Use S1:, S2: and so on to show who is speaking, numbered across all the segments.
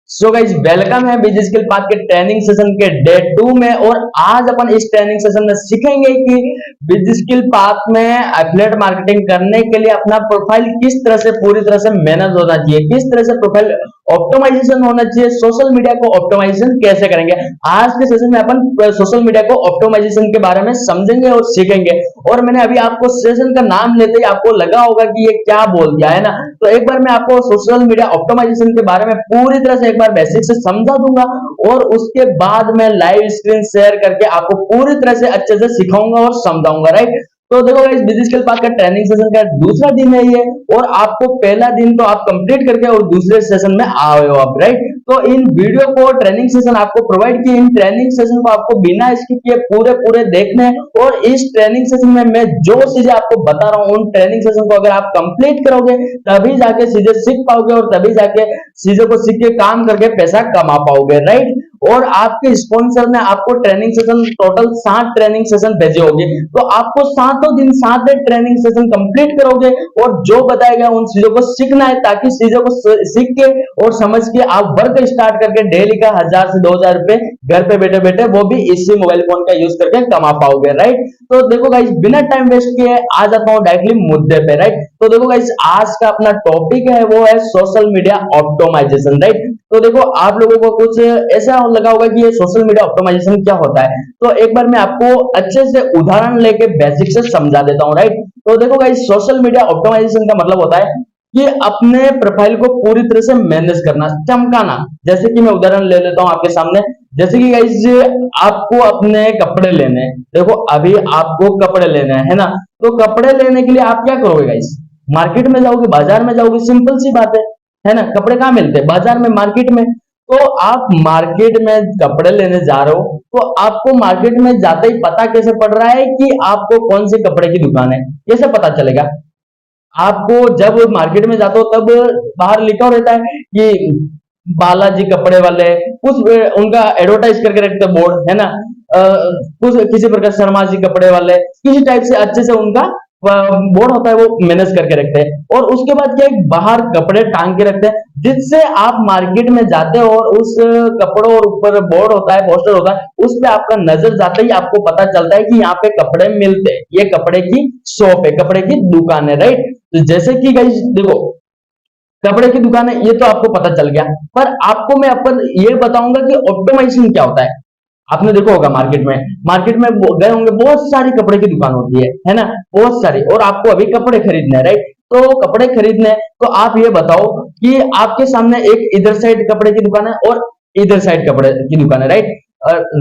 S1: So guys welcome है busy skill path के training session के डे 2 में। और आज अपन इस ट्रेनिंग सेशन में सीखेंगे कि बिजी स्किल पाथ में एफिलिएट मार्केटिंग करने के लिए अपना प्रोफाइल किस तरह से पूरी तरह से मैनेज होना चाहिए, किस तरह से प्रोफाइल ऑप्टिमाइजेशन होना चाहिए, सोशल मीडिया को ऑप्टिमाइजेशन कैसे करेंगे। आज के सेशन में अपन सोशल मीडिया को ऑप्टिमाइजेशन के बारे में समझेंगे और सीखेंगे। और मैंने अभी आपको सेशन का नाम लेते ही आपको लगा होगा कि ये क्या बोल दिया है ना, तो एक बार मैं आपको सोशल मीडिया ऑप्टिमाइजेशन के बारे में पूरी तरह से एक बार बेसिक से समझा दूंगा और उसके बाद मैं लाइव स्क्रीन शेयर करके आपको पूरी तरह से अच्छे से सिखाऊंगा और समझाऊंगा। राइट, तो देखो गाइस बिजी स्किल पाथ का ट्रेनिंग सेशन का दूसरा दिन है ये, और आपको पहला दिन तो आप कंप्लीट करके और दूसरे सेशन में आए हो आप। राइट, तो इन वीडियो को ट्रेनिंग सेशन आपको प्रोवाइड किए, इन ट्रेनिंग सेशन को आपको बिना स्किप किए पूरे पूरे देखने, और इस ट्रेनिंग सेशन में मैं जो चीजें आपको बता रहा हूं उन ट्रेनिंग सेशन को अगर आप कंप्लीट करोगे तभी जाके चीजें सीख पाओगे और तभी जाके चीजों को सीख के काम करके पैसा कमा पाओगे। राइट, और आपके स्पॉन्सर ने आपको training session total 7 training session भेजे होंगे, तो आपको 7 दिन 7 ट्रेनिंग सेशन कंप्लीट करोगे और जो बताया गया उन चीजों को सीखना है, ताकि चीजों को सीख के और समझ के आप वर्क स्टार्ट करके डेली का 1000 से 2000 रुपए घर पे बैठे बैठे वो भी इसी मोबाइल फोन का यूज करके कमा पाओगे। राइट, तो देखो गाइस बिना टाइम वेस्ट किए आ जाता हूं डायरेक्टली मुद्दे पे। राइट, तो देखो गाइस आज का अपना टॉपिक है वो है सोशल मीडिया ऑप्टिमाइजेशन। राइट, तो देखो आप लोगों को कुछ ऐसा लगा होगा कि ये सोशल मीडिया ऑप्टिमाइजेशन क्या होता है, तो एक बार मैं आपको अच्छे से उदाहरण लेके बेसिक से समझा देता हूं। राइट, तो देखो गाइस सोशल मीडिया ऑप्टिमाइजेशन का मतलब होता है कि अपने प्रोफाइल को पूरी तरह से मैनेज करना, चमकाना। जैसे कि मैं उदाहरण ले लेता हूं आपके सामने, जैसे कि गाइस आपको अपने कपड़े लेने हैं, देखो अभी आपको कपड़े लेने हैं, है ना, तो कपड़े लेने के लिए आप क्या करोगे गाइस, मार्केट में जाओगे, बाजार में जाओगे, सिंपल सी बात है ना। कपड़े कहाँ मिलते हैं, बाजार में, मार्केट में। तो आप मार्केट में कपड़े लेने जा रहे हो, तो आपको मार्केट में जाते ही पता कैसे पड़ रहा है कि आपको कौन सी कपड़े की दुकान है, कैसे पता चलेगा। आपको जब मार्केट में जाते हो तब बाहर लिखा रहता है कि बालाजी कपड़े वाले, कुछ उनका एडवर्टाइज करके रखते हैं बोर्ड, है ना। कुछ किसी प्रकार शर्मा जी कपड़े वाले, किसी टाइप से अच्छे से उनका बोर्ड होता है वो मैनेज करके रखते हैं। और उसके बाद क्या है, बाहर कपड़े टांग के रखते हैं, जिससे आप मार्केट में जाते हो और उस कपड़ों और ऊपर बोर्ड होता है, पोस्टर होता है, उस पे आपका नजर जाते ही आपको पता चलता है कि यहाँ पे कपड़े मिलते हैं, ये कपड़े की शॉप है, कपड़े की दुकान है। राइट, तो जैसे कि गाइस देखो कपड़े की दुकान है, ये तो आपको पता चल गया, पर आपको मैं अपन ये बताऊंगा कि ऑप्टिमाइजेशन क्या होता है। आपने देखा होगा मार्केट में गए होंगे, बहुत सारी कपड़े की दुकान होती है ना, बहुत सारी, और आपको अभी कपड़े खरीदने हैं। राइट, तो कपड़े खरीदने हैं, तो आप ये बताओ कि आपके सामने एक इधर साइड कपड़े की दुकान है और इधर साइड कपड़े की दुकान है। राइट,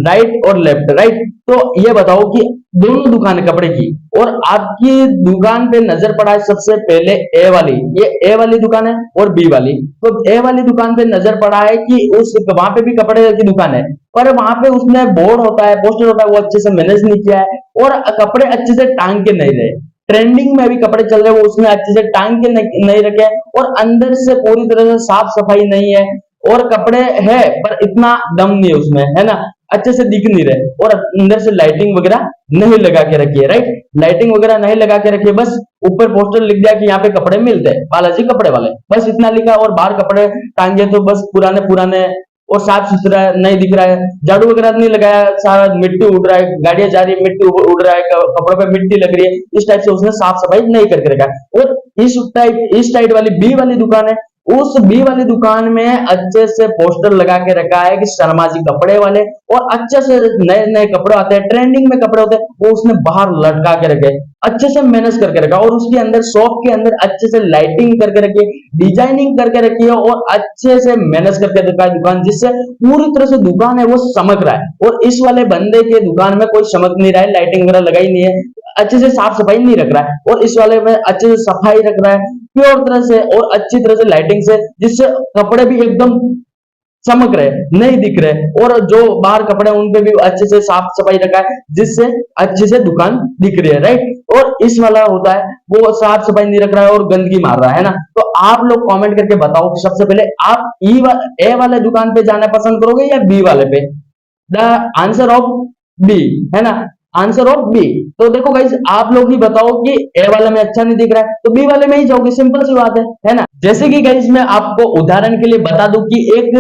S1: राइट और लेफ्ट। राइट, तो ये बताओ कि दोनों दुकान है कपड़े की, और आपकी दुकान पे नजर पड़ा है सबसे पहले ए वाली, ये ए वाली दुकान है और बी वाली। तो ए वाली दुकान पे नजर पड़ा है कि उस वहां पे भी कपड़े की दुकान है, पर वहां पे उसने बोर्ड होता है, पोस्टर होता है, वो अच्छे से मैनेज नहीं किया है, और कपड़े अच्छे से टांग के नहीं रहे। ट्रेंडिंग में अभी कपड़े चल रहे हैं, वो उसने अच्छे से टांग के नहीं रखे, और अंदर से पूरी तरह से साफ सफाई नहीं है, और कपड़े है पर इतना दम नहीं है उसमें, है ना, अच्छे से दिख नहीं रहे, और अंदर से लाइटिंग वगैरह नहीं लगा के रखी है। राइट, लाइटिंग वगैरह नहीं लगा के रखी है, बस ऊपर पोस्टर लिख दिया कि यहाँ पे कपड़े मिलते हैं, बालाजी कपड़े वाले, बस इतना लिखा, और बाहर कपड़े टांगे तो बस पुराने पुराने और साफ सुथरा नहीं दिख रहा है, झाड़ू वगैरह नहीं लगाया, सारा मिट्टी उड़ रहा है, गाड़ियां जा रही है, मिट्टी उड़ रहा है, कपड़ों पे मिट्टी लग रही है, इस टाइप से उसने साफ सफाई नहीं करके रखा। और इस टाइप वाली बी वाली दुकान है, उस बी वाली दुकान में अच्छे से पोस्टर लगा के रखा है कि शर्मा जी कपड़े वाले, और अच्छे से नए नए कपड़े आते हैं, ट्रेंडिंग में कपड़े होते हैं, वो उसने बाहर लटका के रखे, अच्छे से मैनेज करके रखा, और उसके अंदर शॉप के अंदर अच्छे से लाइटिंग करके रखी, डिजाइनिंग करके रखी है, और अच्छे से मैनेज करके रखा है दुकान, जिससे पूरी तरह से दुकान है वो चमक रहा है। और इस वाले बंदे के दुकान में कोई चमक नहीं रहा है, लाइटिंग वगैरह लगाई नहीं है, अच्छे से साफ सफाई नहीं रख रहा है, और इस वाले में अच्छे से सफाई रख रहा है प्योर तरह से और अच्छी तरह से लाइटिंग से, जिससे कपड़े भी एकदम चमक रहे, नहीं दिख रहे, और जो बाहर कपड़े उन पे भी अच्छे से साफ सफाई रखा है, जिससे अच्छे से दुकान दिख रही है। राइट, और इस वाला होता है वो साफ सफाई नहीं रख रहा है और गंदगी मार रहा है ना। तो आप लोग कमेंट करके बताओ कि सबसे पहले आप ए वाले दुकान पे जाना पसंद करोगे या बी वाले पे। द आंसर ऑफ बी, है ना, आंसर ऑफ बी। तो देखो गाइस आप लोग ही बताओ कि ए वाले में अच्छा नहीं दिख रहा है तो बी वाले में ही जाओगे, सिंपल सी बात है ना। जैसे कि गाइस मैं आपको उदाहरण के लिए बता दूं कि एक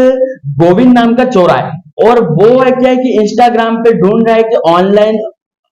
S1: गोविंद नाम का चोरा है, और वो है क्या है कि इंस्टाग्राम पे ढूंढ रहा है कि ऑनलाइन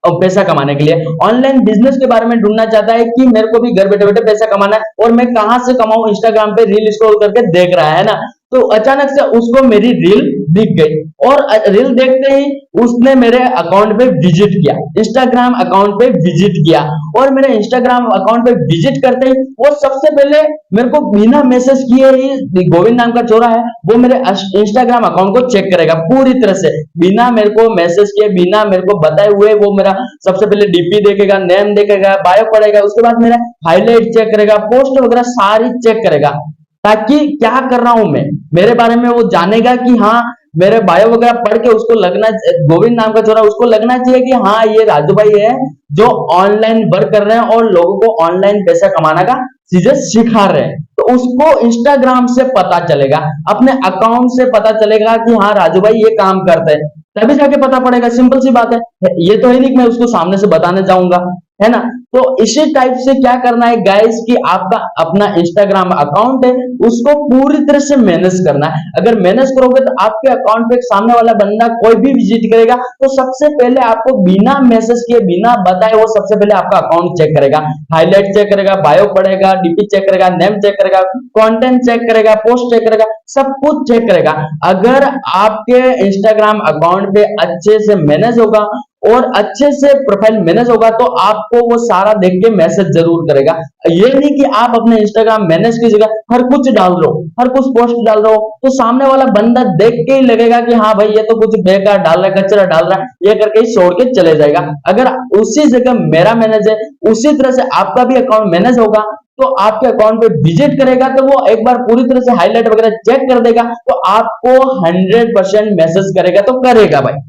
S1: पैसा कमाने के लिए, ऑनलाइन बिजनेस के बारे में ढूंढना चाहता है कि मेरे को भी घर बैठे बैठे पैसा कमाना है और मैं कहां से कमाऊं, इंस्टाग्राम पे रील स्क्रॉल करके देख रहा है ना। तो अचानक से उसको मेरी रील दिख गई, और रील देखते ही उसने मेरे अकाउंट पे विजिट किया, इंस्टाग्राम अकाउंट पे विजिट किया, और मेरे इंस्टाग्राम अकाउंट पे विजिट करते ही वो सबसे पहले मेरे को बिना मैसेज किए ही, गोविंद नाम का चोरा है, वो मेरे इंस्टाग्राम अकाउंट को चेक करेगा पूरी तरह से, बिना मेरे को मैसेज किए, बिना मेरे को बताए हुए वो मेरा सबसे पहले डीपी देखेगा, नेम देखेगा, बायो पढ़ेगा, उसके बाद मेरा हाईलाइट चेक करेगा, पोस्ट वगैरह सारी चेक करेगा, ताकि क्या कर रहा हूं मैं, मेरे बारे में वो जानेगा कि हाँ, मेरे बायो वगैरह पढ़ के उसको लगना, गोविंद नाम का छोरा, उसको लगना चाहिए कि हाँ ये राजू भाई है जो ऑनलाइन वर्क कर रहे हैं और लोगों को ऑनलाइन पैसा कमाना का चीजें सिखा रहे हैं। तो उसको इंस्टाग्राम से पता चलेगा, अपने अकाउंट से पता चलेगा कि हाँ राजू भाई ये काम करते हैं, तभी जाके पता पड़ेगा, सिंपल सी बात है, ये तो है नहीं कि मैं उसको सामने से बताने जाऊंगा, है ना। तो इसी टाइप से क्या करना है गाइस कि आपका अपना इंस्टाग्राम अकाउंट है उसको पूरी तरह से मैनेज करना है। अगर मैनेज करोगे तो आपके अकाउंट पे सामने वाला बंदा कोई भी विजिट करेगा तो सबसे पहले आपको बिना मैसेज किए, बिना बताए, वो सबसे पहले आपका अकाउंट चेक करेगा, हाईलाइट चेक करेगा, बायो पढ़ेगा, डीपी चेक करेगा, नेम चेक करेगा, कंटेंट चेक करेगा, पोस्ट चेक करेगा, सब कुछ चेक करेगा। अगर आपके इंस्टाग्राम अकाउंट पे अच्छे से मैनेज होगा और अच्छे से प्रोफाइल मैनेज होगा तो आपको वो सारा देख के मैसेज जरूर करेगा। ये नहीं कि आप अपने इंस्टाग्राम मैनेज की जगह हर कुछ डाल रहे हो, हर कुछ पोस्ट डाल रहे हो, तो सामने वाला बंदा देख के ही लगेगा कि हाँ भाई ये तो कुछ बेकार डाल रहा है, कचरा डाल रहा है, ये करके ही छोड़ के चले जाएगा। अगर उसी जगह मेरा मैनेज है, उसी तरह से आपका भी अकाउंट मैनेज होगा, तो आपके अकाउंट पे विजिट करेगा तो वो एक बार पूरी तरह से हाईलाइट वगैरह चेक कर देगा, तो आपको 100% मैसेज करेगा तो करेगा भाई,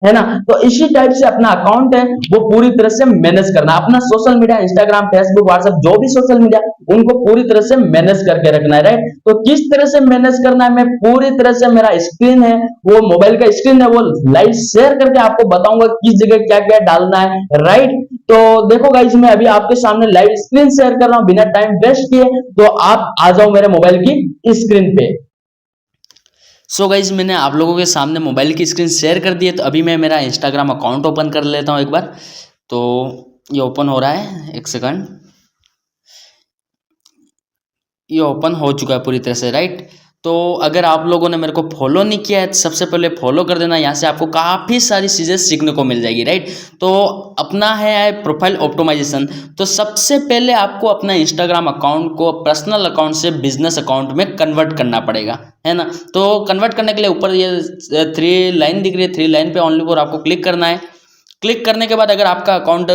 S1: है ना। तो इसी टाइप से अपना अकाउंट है वो पूरी तरह से मैनेज करना, अपना social media, Instagram, Facebook, WhatsApp, जो भी सोशल मीडिया, उनको पूरी तरह से मैनेज करके रखना है, राइट। तो किस तरह से मैनेज करना है, मैं पूरी तरह से, मेरा स्क्रीन है वो मोबाइल का स्क्रीन है वो लाइव शेयर करके आपको बताऊंगा किस जगह क्या क्या डालना है, राइट। तो देखो गाइस, मैं अभी आपके सामने लाइव स्क्रीन शेयर कर रहा हूं बिना टाइम वेस्ट किए, तो आप आ जाओ मेरे मोबाइल की स्क्रीन पे।
S2: सो गाइज मैंने आप लोगों के सामने मोबाइल की स्क्रीन शेयर कर दी है, तो अभी मैं मेरा इंस्टाग्राम अकाउंट ओपन कर लेता हूँ एक बार। तो ये ओपन हो रहा है, एक सेकंड, ये ओपन हो चुका है पूरी तरह से, राइट। तो अगर आप लोगों ने मेरे को फॉलो नहीं किया है तो सबसे पहले फॉलो कर देना, यहाँ से आपको काफ़ी सारी चीज़ें सीखने को मिल जाएगी, राइट। तो अपना है प्रोफाइल ऑप्टिमाइजेशन। तो सबसे पहले आपको अपना इंस्टाग्राम अकाउंट को पर्सनल अकाउंट से बिजनेस अकाउंट में कन्वर्ट करना पड़ेगा, है ना। तो कन्वर्ट करने के लिए ऊपर ये 3 लाइन दिख रही है, 3 लाइन पे ओनली फॉर आपको क्लिक करना है। क्लिक करने के बाद अगर आपका अकाउंट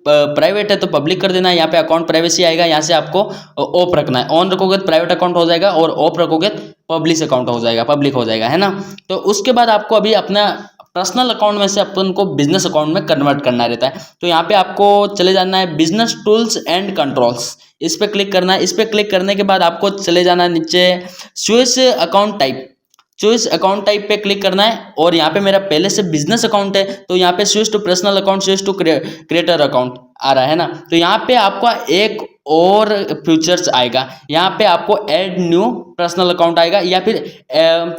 S2: प्राइवेट है तो पब्लिक कर देना है, यहाँ पे अकाउंट प्राइवेसी आएगा, यहाँ से आपको ऑफ रखना है। ऑन रखोगे तो प्राइवेट अकाउंट हो जाएगा और ऑफ रखोगे तो पब्लिक अकाउंट हो जाएगा, पब्लिक हो जाएगा, है ना। तो उसके बाद आपको अभी अपना पर्सनल अकाउंट में से अपन को बिजनेस अकाउंट में कन्वर्ट करना रहता है। तो यहाँ पे आपको चले जाना है बिजनेस टूल्स एंड कंट्रोल्स, इस पे क्लिक करना है। इस पे क्लिक करने के बाद आपको चले जाना है नीचे switch account type, choose account type पे क्लिक करना है। और यहाँ पे मेरा पहले से बिजनेस अकाउंट है तो यहाँ पे switch to personal account, switch to creator account आ रहा है ना। तो यहाँ पे आपका एक और फीचर्स आएगा, यहाँ पे आपको ऐड न्यू पर्सनल अकाउंट आएगा या फिर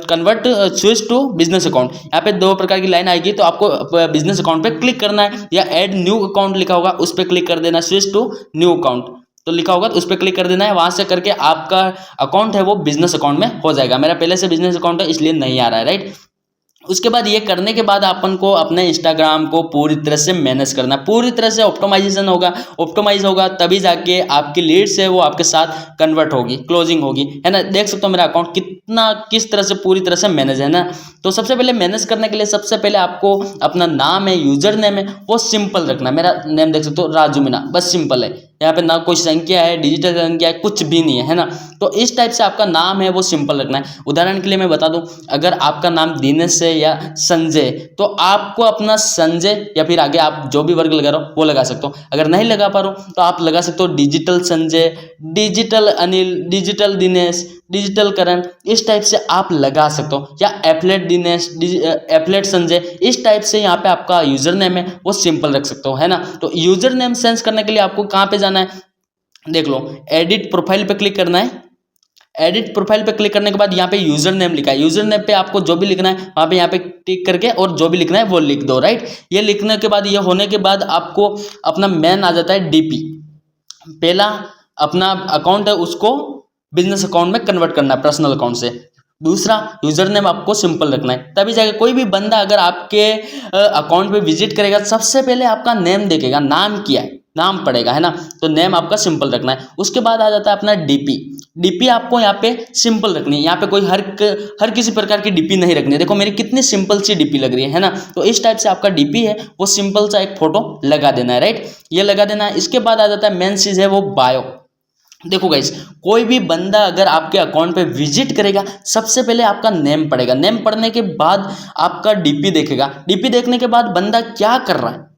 S2: convert switch to business account. यहाँ पे 2 प्रकार की लाइन आएगी, तो आपको बिजनेस अकाउंट पे क्लिक करना है, या ऐड न्यू अकाउंट लिखा होगा उस पर क्लिक कर देना, स्विच टू न्यू अकाउंट तो लिखा होगा तो उस पर क्लिक कर देना है। वहां से करके आपका अकाउंट है वो बिजनेस अकाउंट में हो जाएगा। मेरा पहले से बिजनेस अकाउंट है इसलिए नहीं आ रहा है, राइट। उसके बाद ये करने के बाद अपन को अपने इंस्टाग्राम को पूरी तरह से मैनेज करना, पूरी तरह से ऑप्टिमाइजेशन होगा, ऑप्टिमाइज होगा तभी जाके आपकी लीड्स है वो आपके साथ कन्वर्ट होगी, क्लोजिंग होगी, है ना। देख सकते हो मेरा अकाउंट कितना किस तरह से पूरी तरह से मैनेज है ना। तो सबसे पहले मैनेज करने के लिए सबसे पहले आपको अपना नाम है, यूजर नेम है वो सिंपल रखना। मेरा नेम देख सकते हो राजू मीना, बस सिंपल है, यहाँ पे ना कोई संख्या है, डिजिटल संख्या है, कुछ भी नहीं है ना। तो इस टाइप से आपका नाम है वो सिंपल रखना है। उदाहरण के लिए मैं बता दूं, अगर आपका नाम दिनेश है या संजय, तो आपको अपना संजय या फिर आगे आप जो भी वर्ग लगा रहे हो वो लगा सकते हो। अगर नहीं लगा पा रहे हो तो आप लगा सकते हो digital Sanjay, digital Anil, digital Dinesh, digital Karan, इस टाइप से आप लगा सकते हो, या एफलेट दिनेश, एफलेट संजय, इस टाइप से यहाँ पे आपका यूजर नेम है वो सिंपल रख सकते हो, है ना। तो यूजर नेम सेंस करने के लिए आपको कहाँ पे जाना है, देख लो, एडिट प्रोफाइल पे क्लिक करना है। एडिट प्रोफाइल पे क्लिक करने के बाद यहाँ पे यूजर नेम लिखा है, यूजर नेम पे आपको जो भी लिखना है वहाँ पे यहाँ पे टिक करके और जो भी लिखना है वो लिख दो, राइट। ये लिखने के बाद, ये होने के बाद आपको अपना मेन आ जाता है डीपी। पहला अपना अकाउंट है उसको बिजनेस अकाउंट में कन्वर्ट करना है पर्सनल अकाउंट से। दूसरा, यूजर नेम आपको सिंपल रखना है, तभी जाके कोई भी बंदा अगर आपके अकाउंट पे विजिट करेगा सबसे पहले आपका नेम देखेगा, नाम क्या है, नाम पड़ेगा, है ना। तो नेम आपका सिंपल रखना है। उसके बाद आ जाता है अपना डीपी। डीपी आपको यहाँ पे सिंपल रखनी है, यहाँ पे कोई हर किसी प्रकार की डीपी नहीं रखनी है। देखो मेरी कितनी सिंपल सी डीपी लग रही है ना। तो इस टाइप से आपका डीपी है वो सिंपल सा एक फोटो लगा देना है, राइट, ये लगा देना है। इसके बाद आ जाता है मेन चीज है वो बायो। देखो गाइस, कोई भी बंदा अगर आपके अकाउंट पे विजिट करेगा सबसे पहले आपका नेम पड़ेगा, नेम पढ़ने के बाद आपका डीपी देखेगा, डीपी देखने के बाद बंदा क्या कर रहा है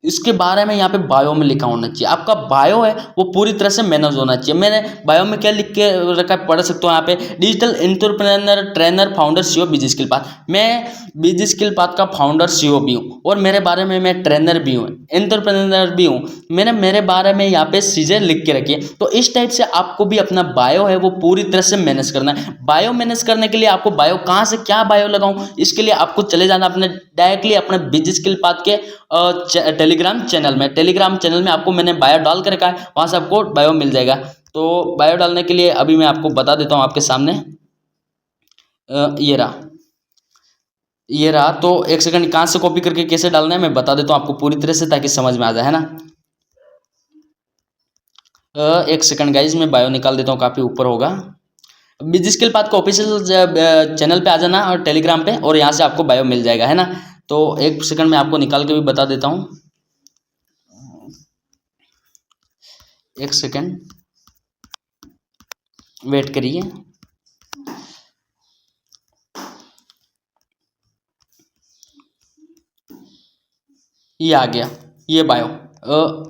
S2: इसके बारे में यहाँ पे बायो में लिखा होना चाहिए। आपका बायो है वो पूरी तरह से मैनेज होना चाहिए। मैंने बायो में क्या लिख के रखा है पढ़ सकते हो यहाँ पे, digital entrepreneur, trainer, founder, CEO busy skill path. मैं बिजी स्किल पाथ का फाउंडर सीईओ भी हूँ और मेरे बारे में मैं ट्रेनर भी हूँ, एंटरप्रेन्योर भी हूँ। मैंने मेरे बारे में यहाँ पे चीज़ें लिख के रखी है। तो इस टाइप से आपको भी अपना बायो है वो पूरी तरह से मैनेज करना है। बायो मैनेज करने के लिए आपको बायो कहाँ से क्या बायो लगाऊं, इसके लिए आपको चले जाना अपने डायरेक्टली अपने बिजी स्किल पाथ के टेलीग्राम चैनल में। टेलीग्राम चैनल में आपको मैंने बायो डाल कर रखा है, वहाँ से आपको बायो मिल जाएगा। तो बायो डालने के लिए अभी मैं आपको बता देता हूँ आपके सामने, ये रहा। तो एक सेकंड, कहाँ से कॉपी करके कैसे डालना है मैं बता देता हूँ आपको पूरी तरह से, ताकि समझ में आ जाए, है ना। एक सेकंड गाइज, मैं बायो निकाल देता हूँ, काफ़ी ऊपर होगा। बिजी स्किल पाथ को ऑफिशियल चैनल पे आ जाना और टेलीग्राम पे, और यहाँ से आपको बायो मिल जाएगा, है ना। तो एक सेकंड मैं आपको निकाल के भी बता देता हूँ, एक सेकंड वेट करिए। ये आ गया, ये बायो।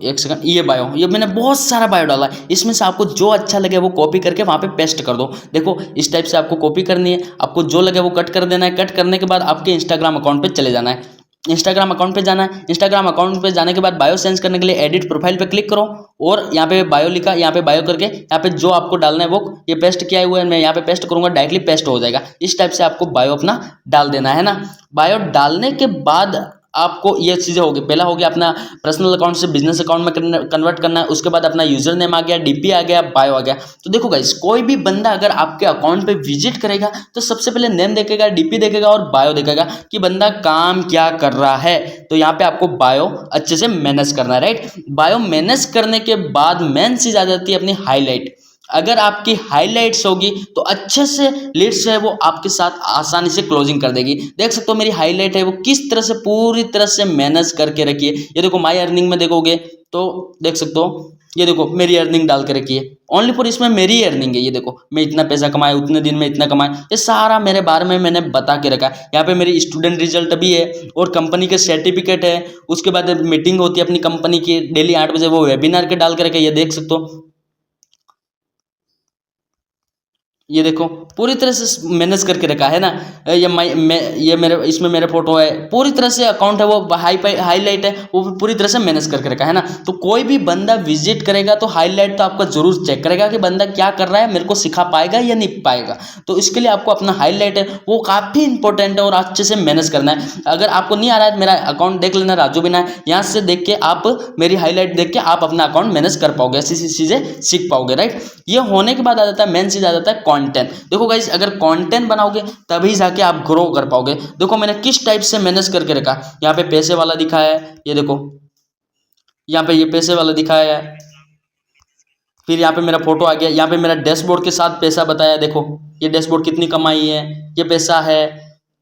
S2: एक सेकंड, ये बायो, ये मैंने बहुत सारा बायो डाला है, इसमें से आपको जो अच्छा लगे वो कॉपी करके वहाँ पे पेस्ट कर दो। देखो इस टाइप से आपको कॉपी करनी है, आपको जो लगे वो कट कर देना है। कट करने के बाद आपके इंस्टाग्राम अकाउंट पे चले जाना है, इंस्टाग्राम अकाउंट पे जाना है। इंस्टाग्राम अकाउंट पे जाने के बाद बायो सेंस करने के लिए एडिट प्रोफाइल पे क्लिक करो और यहाँ पे बायो लिखा, यहाँ पे बायो करके यहाँ पे जो आपको डालना है वो ये पेस्ट किया हुआ है, मैं यहाँ पे पेस्ट करूँगा, डायरेक्टली पेस्ट हो जाएगा। इस टाइप से आपको बायो अपना डाल देना है ना। बायो डालने के बाद आपको ये चीज़ें होगी, पहला हो गया अपना पर्सनल अकाउंट से बिजनेस अकाउंट में कन्वर्ट करना है। उसके बाद अपना यूजर नेम आ गया, डीपी आ गया, बायो आ गया। तो देखो गाइस, कोई भी बंदा अगर आपके अकाउंट पे विजिट करेगा तो सबसे पहले नेम देखेगा, डीपी देखेगा और बायो देखेगा कि बंदा काम क्या कर रहा है। तो यहाँ पे आपको बायो अच्छे से मैनेज करना है, राइट। बायो मैनेज करने के बाद मेन चीज आ जाती है अपनी हाईलाइट। अगर आपकी हाइलाइट्स होगी तो अच्छे से लीड्स है वो आपके साथ आसानी से क्लोजिंग कर देगी। देख सकते हो मेरी हाईलाइट है वो किस तरह से पूरी तरह से मैनेज करके रखी है। ये देखो माई अर्निंग में देखोगे तो देख सकते हो, ये देखो मेरी अर्निंग डाल के रखी है, ओनली फॉर इसमें मेरी अर्निंग है। ये देखो मैं इतना पैसा कमाया, उतने दिन में इतना कमाया, ये सारा मेरे बारे में मैंने बता के रखा है। यहाँ पे मेरी स्टूडेंट रिजल्ट भी है और कंपनी के सर्टिफिकेट है। उसके बाद मीटिंग होती है अपनी कंपनी की डेली 8 बजे, वो वेबिनार के डाल के रखे, ये देख सकते हो। ये देखो पूरी तरह से मैनेज करके रखा है ना। ये मेरे इसमें मेरे फोटो है, पूरी तरह से अकाउंट है वो हाईलाइट है वो पूरी तरह से मैनेज करके रखा है ना। तो कोई भी बंदा विजिट करेगा तो हाईलाइट तो आपका जरूर चेक करेगा कि बंदा क्या कर रहा है, मेरे को सिखा पाएगा या नहीं पाएगा। तो इसके लिए आपको अपना हाईलाइट है वो काफ़ी इंपॉर्टेंट है और अच्छे से मैनेज करना है। अगर आपको नहीं आ रहा है, मेरा अकाउंट देख लेना राजू बिना, यहाँ से देख के आप मेरी हाईलाइट देख के आप अपना अकाउंट मैनेज कर पाओगे, ऐसी चीज़ें सीख पाओगे, राइट। ये होने के बाद आ जाता है मेन चीज़, आ जाता है कंटेंट। देखो गाइस, अगर कंटेंट बनाओगे तभी जाके आप ग्रो कर पाओगे। देखो मैंने किस टाइप से मैनेज करके रखा, यहाँ पे पैसे वाला दिखा है, ये देखो यहाँ पे ये पैसे वाला दिखाया है, फिर यहाँ पे मेरा फोटो आ गया, यहाँ पे मेरा डैशबोर्ड के साथ पैसा बताया, देखो ये डैशबोर्ड कितनी कमाई है, ये पैसा है,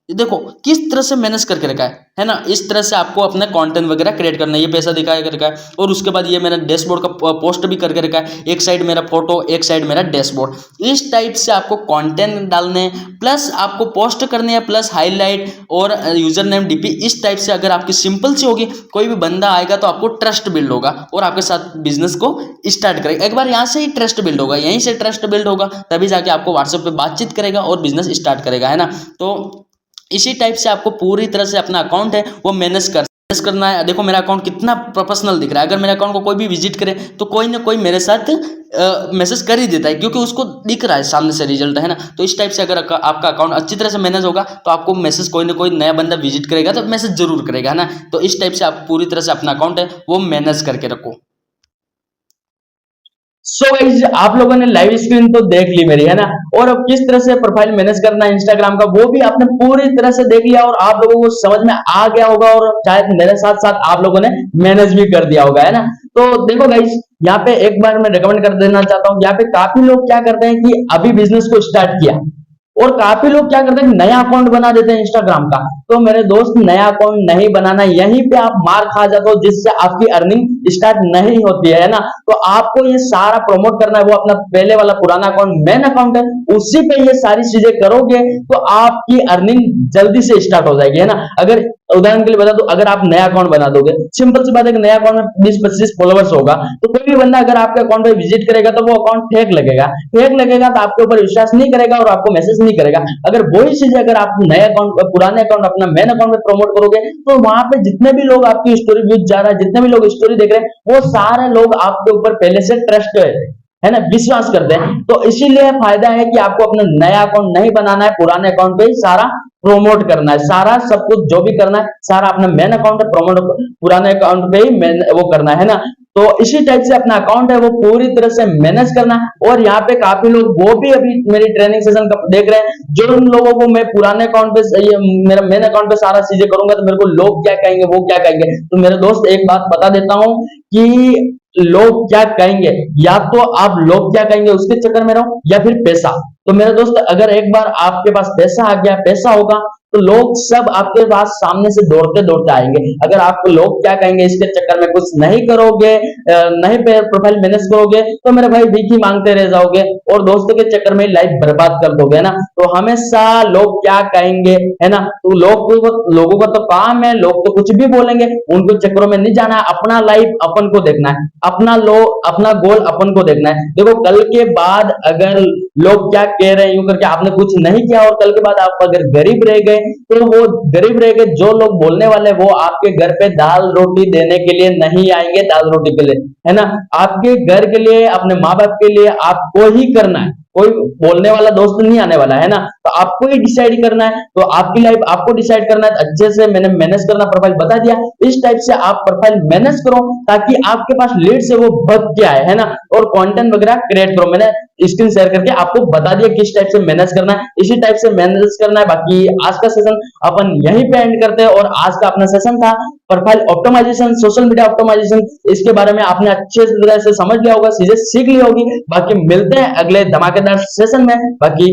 S2: ये देखो किस तरह से मैनेज करके रखा है ना। इस तरह से आपको अपना कंटेंट वगैरह क्रिएट करना है। ये पैसा दिखाया कर रखा है और उसके बाद ये मेरा डैशबोर्ड का पोस्ट भी करके रखा है, एक साइड मेरा फोटो एक साइड मेरा डैशबोर्ड। इस टाइप से आपको कंटेंट डालने प्लस आपको पोस्ट करनी है प्लस हाईलाइट और यूजर नेम डीपी। इस टाइप से अगर आपकी सिंपल सी होगी, कोई भी बंदा आएगा तो आपको ट्रस्ट बिल्ड होगा और आपके साथ बिजनेस को स्टार्ट करेगा। एक बार यहाँ से ही ट्रस्ट बिल्ड होगा, यहीं से ट्रस्ट बिल्ड होगा, तभी जाके आपको व्हाट्सएप पे बातचीत करेगा और बिजनेस स्टार्ट करेगा, है ना। तो इसी टाइप से आपको पूरी तरह से अपना अकाउंट है वो मैनेज कर मैनेज करना है। देखो मेरा अकाउंट कितना प्रोफेशनल दिख रहा है, अगर मेरे अकाउंट को कोई भी विजिट करे तो कोई ना कोई मेरे साथ मैसेज कर ही देता है, क्योंकि उसको दिख रहा है सामने से रिजल्ट, है ना। तो इस टाइप से अगर आपका अकाउंट अच्छी तरह से मैनेज होगा तो आपको मैसेज कोई ना कोई नया बंदा विजिट करेगा तो मैसेज जरूर करेगा, है ना। तो इस टाइप से आप पूरी तरह से अपना अकाउंट है वो मैनेज करके रखो।
S1: सो गाइस, आप लोगों ने लाइव स्क्रीन तो देख ली मेरी, है ना। और अब किस तरह से प्रोफाइल मैनेज करना है इंस्टाग्राम का वो भी आपने पूरी तरह से देख लिया और आप लोगों को समझ में आ गया होगा और शायद मेरे साथ साथ आप लोगों ने मैनेज भी कर दिया होगा, है ना। तो देखो गाइस, यहाँ पे एक बार मैं रिकमेंड कर देना चाहता हूँ, यहाँ पे काफी लोग क्या करते हैं कि अभी बिजनेस को स्टार्ट किया और काफी लोग क्या करते हैं नया अकाउंट बना देते हैं इंस्टाग्राम का। तो मेरे दोस्त, नया अकाउंट नहीं बनाना, यहीं पे आप मार खा जाते हो जिससे आपकी अर्निंग स्टार्ट नहीं होती है ना। तो आपको ये सारा प्रमोट करना है, वो अपना पहले वाला पुराना अकाउंट मेन अकाउंट है, उसी पे ये सारी चीजें करोगे तो आपकी अर्निंग जल्दी से स्टार्ट हो जाएगी, है ना। अगर उदाहरण के लिए बता दो, अगर आप नया अकाउंट बना दोगे, सिंपल सी बात है कि नया अकाउंट में 20-25 फॉलोवर्स होगा, तो कोई भी बंदा अगर आपके अकाउंट पे विजिट करेगा तो वो अकाउंट फेक लगेगा, तो आपके ऊपर विश्वास नहीं करेगा और आपको मैसेज नहीं करेगा। अगर वही चीज अगर आप नए अकाउंट, पुराने अकाउंट अपना मेन अकाउंट में प्रमोट करोगे तो वहां पे जितने भी लोग आपकी स्टोरी व्यूज जा रहा है, जितने भी लोग स्टोरी देख रहे हैं, वो सारे लोग आपके ऊपर पहले से ट्रस्ट है ना, विश्वास करते हैं। तो इसीलिए फायदा है कि आपको अपना नया अकाउंट नहीं बनाना है, पुराने अकाउंट पे ही सारा प्रोमोट करना है, सारा सब कुछ जो भी करना है सारा अपना मेन अकाउंट है प्रमोट, पुराने अकाउंट पे ही वो करना है ना। तो इसी टाइप से अपना अकाउंट है वो पूरी तरह से मैनेज करना है। और यहाँ पे काफी लोग वो भी अभी मेरी ट्रेनिंग सेशन देख रहे हैं, जो उन लोगों को मैं पुराने अकाउंट पे, ये मेरा मेन अकाउंट पे सारा चीजें करूंगा तो मेरे को लोग क्या कहेंगे, वो क्या कहेंगे। तो मेरे दोस्त, एक बात बता देता हूं कि लोग क्या कहेंगे, या तो आप लोग क्या कहेंगे उसके चक्कर में रहो, या फिर पैसा। तो मेरे दोस्त, अगर एक बार आपके पास पैसा आ गया, पैसा होगा, तो लोग सब आपके पास सामने से दौड़ते दौड़ते आएंगे। अगर आपको लोग क्या कहेंगे इसके चक्कर में कुछ नहीं करोगे, नहीं प्रोफाइल मैनेज करोगे, तो मेरे भाई भीख मांगते रह जाओगे और दोस्तों के चक्कर में लाइफ बर्बाद कर दोगे ना। तो हमेशा लोग क्या कहेंगे, है ना, तो लोगों का तो काम है, लोग तो कुछ भी बोलेंगे, उनको चक्करों में नहीं जाना है। अपना लाइफ अपन को देखना है, अपना गोल अपन को देखना है। देखो, कल के बाद अगर लोग क्या कह रहे हैं यूं करके आपने कुछ नहीं किया और कल के बाद आप अगर गरीब रह गए, तो वो गरीब रह गए, जो लोग बोलने वाले वो आपके घर पे दाल रोटी देने के लिए नहीं आएंगे, दाल रोटी के लिए, है ना। आपके घर के लिए, अपने माँ बाप के लिए आपको ही करना है, कोई बोलने वाला दोस्त नहीं आने वाला, है ना। तो आपको ही डिसाइड करना है, तो आपकी लाइफ आपको डिसाइड करना है। अच्छे से मैंने मैनेज करना प्रोफाइल बता दिया, इस टाइप से आप प्रोफाइल मैनेज करो ताकि आपके पास लीड से वो भग के आए, है ना। और कंटेंट वगैरह क्रिएट करो, मैंने स्क्रीन शेयर करके आपको बता दिया किस टाइप से मैनेज करना है, इसी टाइप से मैनेज करना है। बाकी आज का सेशन अपन यहीं पे एंड करते हैं। और आज का अपना सेशन था profile optimisation, social media optimisation. इसके बारे में आपने अच्छे तरह से समझ लिया होगा, चीजें सीख ली होगी। बाकी मिलते हैं अगले धमाकेदार सेशन में। बाकी